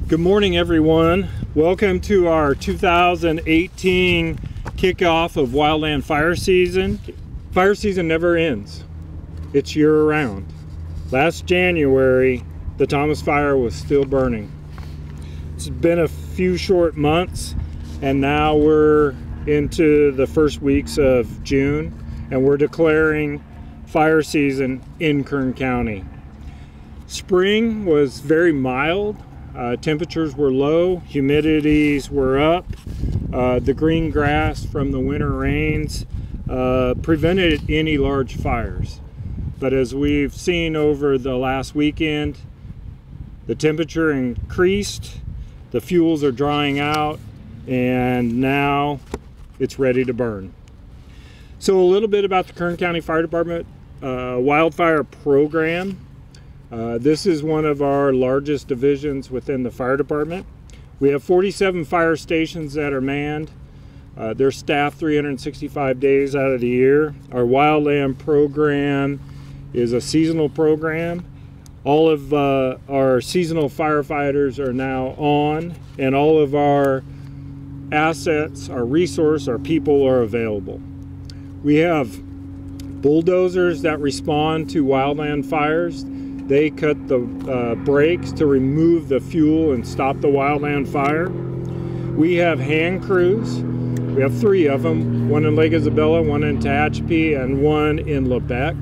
Good morning, everyone. Welcome to our 2018 kickoff of wildland fire season. Fire season never ends. It's year-round. Last January, the Thomas Fire was still burning. It's been a few short months, and now we're into the first weeks of June, and we're declaring fire season in Kern County. Spring was very mild. Temperatures were low, humidities were up. The green grass from the winter rains prevented any large fires. But as we've seen over the last weekend, the temperature increased, the fuels are drying out, and now it's ready to burn. So a little bit about the Kern County Fire Department wildfire program. This is one of our largest divisions within the fire department. We have 47 fire stations that are manned. They're staffed 365 days out of the year. Our wildland program is a seasonal program. All of our seasonal firefighters are now on, and all of our assets, our resource, our people are available. We have bulldozers that respond to wildland fires. They cut the brakes to remove the fuel and stop the wildland fire. We have hand crews. We have 3 of them, one in Lake Isabella, one in Tehachapi, and one in Lebec.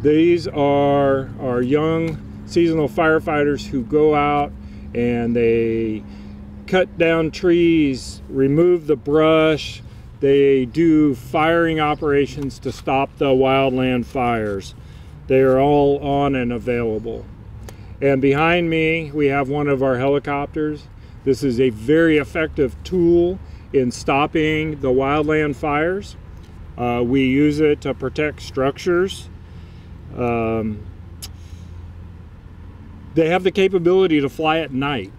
These are our young seasonal firefighters who go out and they cut down trees, remove the brush. They do firing operations to stop the wildland fires. They are all on and available. And behind me, we have one of our helicopters. This is a very effective tool in stopping the wildland fires. We use it to protect structures. They have the capability to fly at night.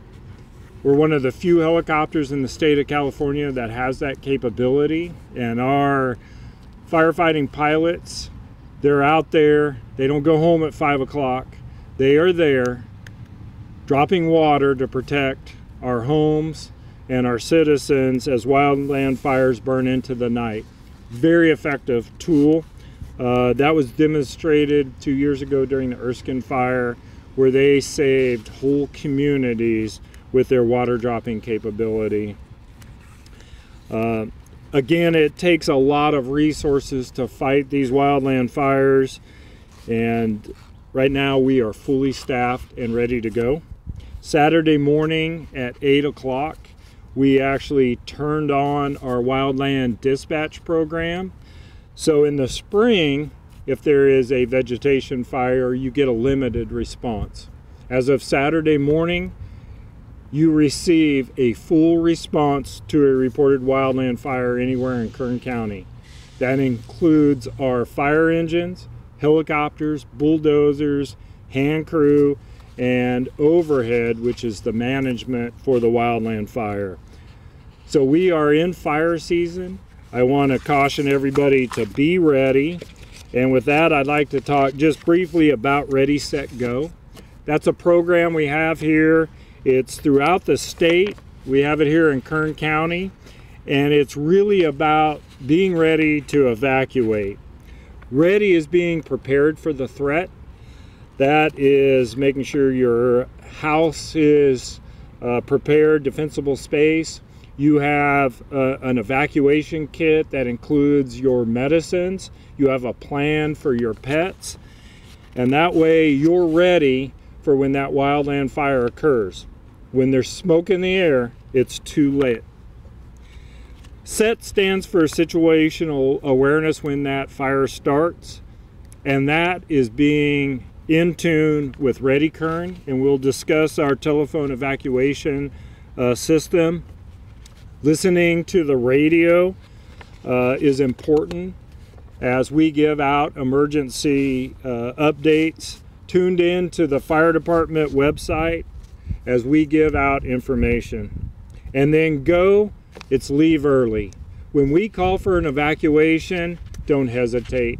We're one of the few helicopters in the state of California that has that capability. And our firefighting pilots, they're out there. They don't go home at 5 o'clock. They are there dropping water to protect our homes and our citizens as wildland fires burn into the night. Very effective tool. That was demonstrated 2 years ago during the Erskine fire, where they saved whole communities with their water dropping capability. Again, it takes a lot of resources to fight these wildland fires, and right now we are fully staffed and ready to go. Saturday morning at 8 o'clock, we actually turned on our wildland dispatch program. So in the spring, if there is a vegetation fire, you get a limited response. As of Saturday morning, you receive a full response to a reported wildland fire anywhere in Kern County. That includes our fire engines, helicopters, bulldozers, hand crew, and overhead, which is the management for the wildland fire. So we are in fire season. I want to caution everybody to be ready. And with that, I'd like to talk just briefly about Ready, Set, Go. That's a program we have here. It's throughout the state. We have it here in Kern County, and it's really about being ready to evacuate. Ready is being prepared for the threat. That is making sure your house is prepared, defensible space. You have an evacuation kit that includes your medicines. You have a plan for your pets, and that way you're ready for when that wildland fire occurs. When there's smoke in the air, it's too late. SET stands for situational awareness when that fire starts, and that is being in tune with Ready Kern, and we'll discuss our telephone evacuation system. Listening to the radio is important as we give out emergency updates. Tuned in to the fire department website as we give out information. And then go, it's leave early. When we call for an evacuation, don't hesitate.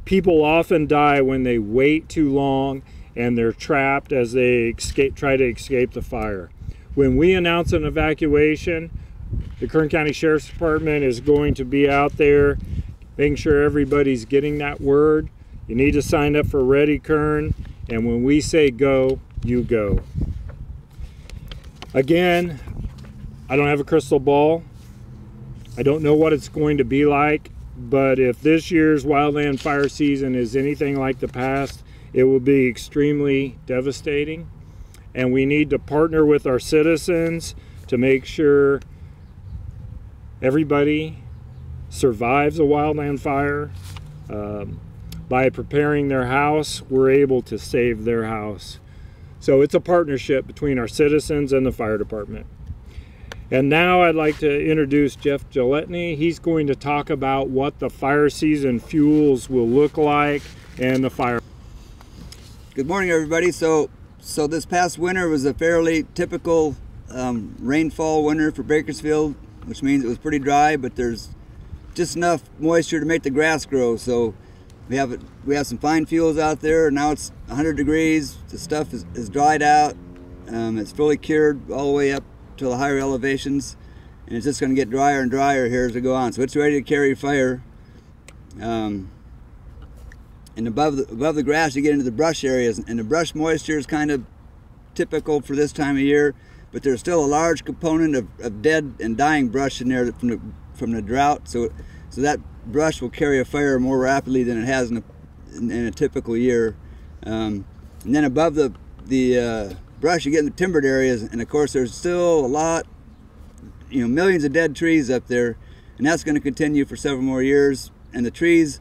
People often die when they wait too long and they're trapped as they try to escape the fire. When we announce an evacuation, the Kern County Sheriff's Department is going to be out there making sure everybody's getting that word. You need to sign up for Ready Kern, and when we say go, you go. Again, I don't have a crystal ball. I don't know what it's going to be like, but if this year's wildland fire season is anything like the past, it will be extremely devastating. And we need to partner with our citizens to make sure everybody survives a wildland fire. By preparing their house, we're able to save their house. So it's a partnership between our citizens and the fire department. And now I'd like to introduce Jeff Gilletny. He's going to talk about what the fire season fuels will look like and the fire. Good morning, everybody. So this past winter was a fairly typical rainfall winter for Bakersfield, which means it was pretty dry, but there's just enough moisture to make the grass grow. So we have some fine fuels out there. Now it's 100 degrees. The stuff is dried out. It's fully cured all the way up to the higher elevations, and it's just going to get drier and drier here as we go on. So it's ready to carry fire. And above the grass, you get into the brush areas, and the brush moisture is kind of typical for this time of year, but there's still a large component of dead and dying brush in there from the drought. So that brush will carry a fire more rapidly than it has in a typical year. And then above the brush, you get in the timbered areas, and of course there's still a lot, millions of dead trees up there, and that's going to continue for several more years. And the trees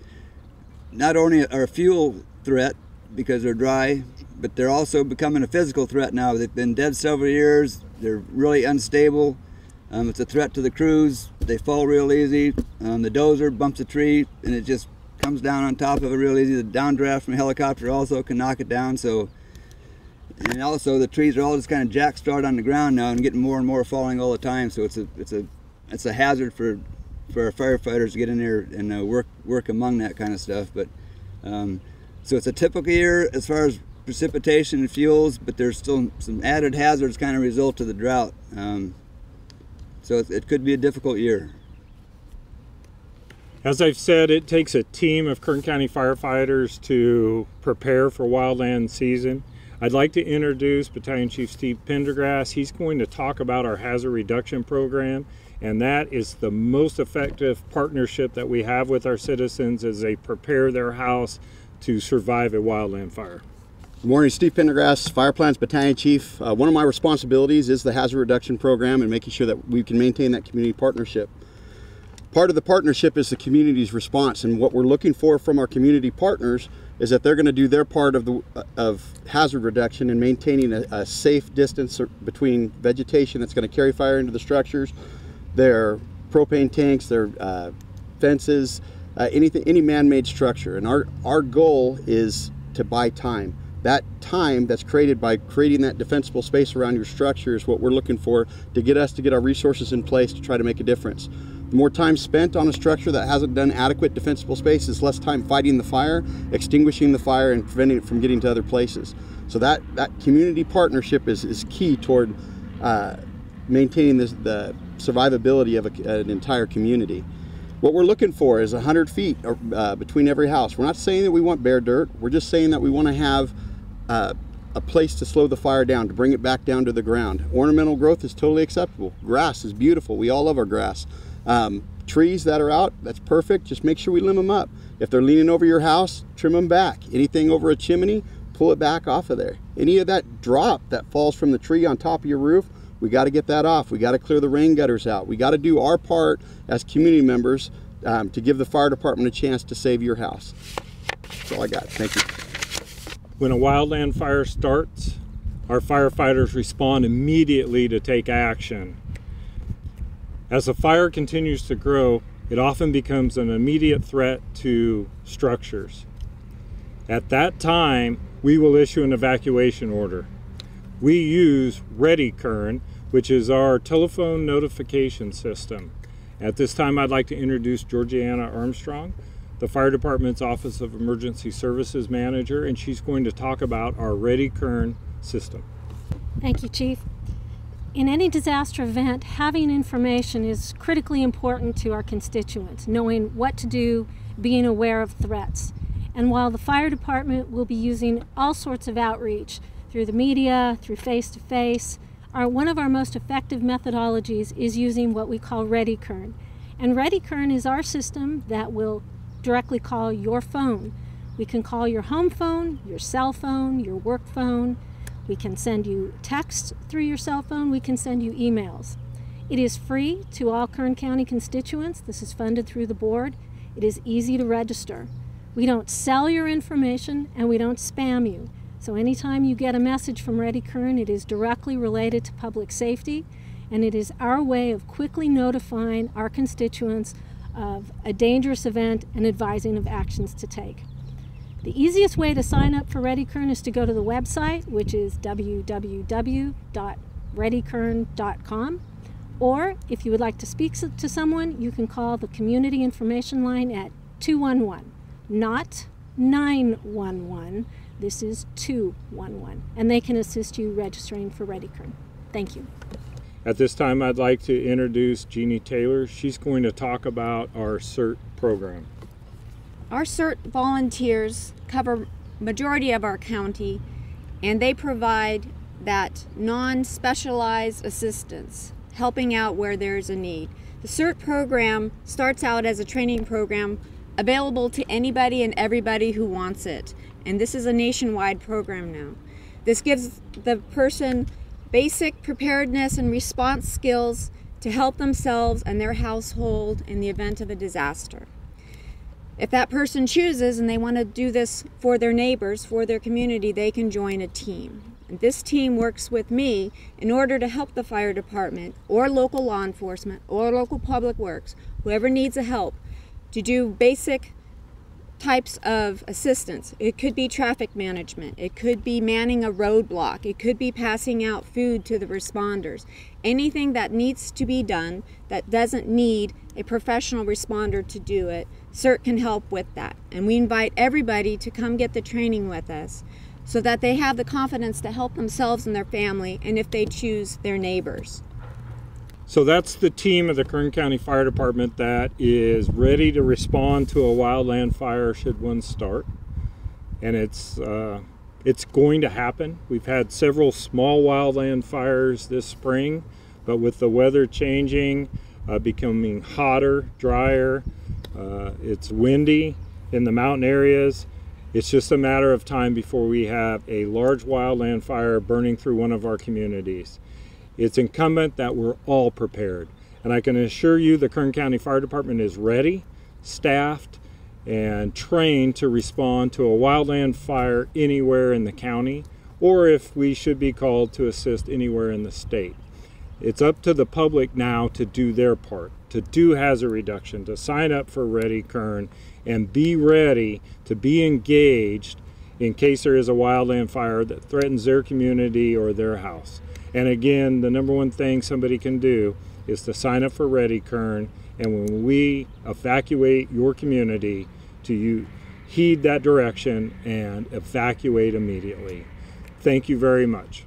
not only are a fuel threat because they're dry, but they're also becoming a physical threat now. They've been dead several years. They're really unstable. It's a threat to the crews. They fall real easy. The dozer bumps a tree and it just comes down on top of it real easy. The downdraft from a helicopter also can knock it down. And also the trees are all just kind of jack-starred on the ground now and getting more and more falling all the time. So it's a hazard for our firefighters to get in there and work among that kind of stuff. But so it's a typical year as far as precipitation and fuels, but there's still some added hazards kind of result of the drought. So it could be a difficult year. As I've said, it takes a team of Kern County firefighters to prepare for wildland season. I'd like to introduce Battalion Chief Steve Pendergrass. He's going to talk about our hazard reduction program, and that is the most effective partnership that we have with our citizens as they prepare their house to survive a wildland fire. Good morning, Steve Pendergrass, Fire Plans Battalion Chief. One of my responsibilities is the hazard reduction program and making sure that we can maintain that community partnership. Part of the partnership is the community's response, and what we're looking for from our community partners is that they're going to do their part of hazard reduction and maintaining a safe distance between vegetation that's going to carry fire into the structures, their propane tanks, their fences, any man-made structure. And our goal is to buy time. That time that's created by creating that defensible space around your structure is what we're looking for to get our resources in place to try to make a difference. The more time spent on a structure that hasn't done adequate defensible space is less time fighting the fire, extinguishing the fire, and preventing it from getting to other places. So that community partnership is key toward maintaining the survivability of an entire community. What we're looking for is 100 feet between every house. We're not saying that we want bare dirt. We're just saying that we want to have a place to slow the fire down, to bring it back down to the ground. Ornamental growth is totally acceptable. Grass is beautiful. We all love our grass. Trees that are out, that's perfect. Just make sure we limb them up. If they're leaning over your house, trim them back. Anything over a chimney, pull it back off of there. Any of that drop that falls from the tree on top of your roof, we got to get that off. We got to clear the rain gutters out. We got to do our part as community members to give the fire department a chance to save your house. That's all I got. Thank you. When a wildland fire starts, our firefighters respond immediately to take action. As the fire continues to grow, it often becomes an immediate threat to structures. At that time, we will issue an evacuation order. We use Ready Kern, which is our telephone notification system. At this time, I'd like to introduce Georgiana Armstrong, the Fire Department's Office of Emergency Services Manager, and she's going to talk about our Ready Kern system. Thank you, Chief. in any disaster event, having information is critically important to our constituents, knowing what to do, being aware of threats. And while the fire department will be using all sorts of outreach through the media, through face-to-face, one of our most effective methodologies is using what we call Ready Kern. And Ready Kern is our system that will directly call your phone. We can call your home phone, your cell phone, your work phone. We can send you texts through your cell phone. We can send you emails. It is free to all Kern County constituents. This is funded through the board. It is easy to register. We don't sell your information and we don't spam you. So anytime you get a message from Ready Kern, it is directly related to public safety, and it is our way of quickly notifying our constituents of a dangerous event and advising of actions to take. The easiest way to sign up for Ready Kern is to go to the website, which is www.readykern.com. Or if you would like to speak to someone, you can call the community information line at 211, not 911. This is 211, and they can assist you registering for Ready Kern. Thank you. At this time, I'd like to introduce Jeannie Taylor. She's going to talk about our CERT program. Our CERT volunteers cover majority of our county, and they provide that non-specialized assistance, helping out where there's a need. The CERT program starts out as a training program available to anybody and everybody who wants it. And this is a nationwide program now. This gives the person basic preparedness and response skills to help themselves and their household in the event of a disaster. If that person chooses and they want to do this for their neighbors, for their community, they can join a team. And this team works with me in order to help the fire department or local law enforcement or local public works, whoever needs a help, to do basic types of assistance. It could be traffic management, it could be manning a roadblock, it could be passing out food to the responders. Anything that needs to be done that doesn't need a professional responder to do it, CERT can help with that. And we invite everybody to come get the training with us so that they have the confidence to help themselves and their family, and if they choose, their neighbors. So that's the team of the Kern County Fire Department that is ready to respond to a wildland fire should one start. And it's going to happen. We've had several small wildland fires this spring, but with the weather changing, becoming hotter, drier, it's windy in the mountain areas. It's just a matter of time before we have a large wildland fire burning through one of our communities. It's incumbent that we're all prepared. And I can assure you the Kern County Fire Department is ready, staffed, and trained to respond to a wildland fire anywhere in the county, or if we should be called to assist anywhere in the state. It's up to the public now to do their part, to do hazard reduction, to sign up for Ready Kern, and be ready to be engaged in case there is a wildland fire that threatens their community or their house. And again, the number one thing somebody can do is to sign up for Ready Kern, and when we evacuate your community, to heed that direction and evacuate immediately. Thank you very much.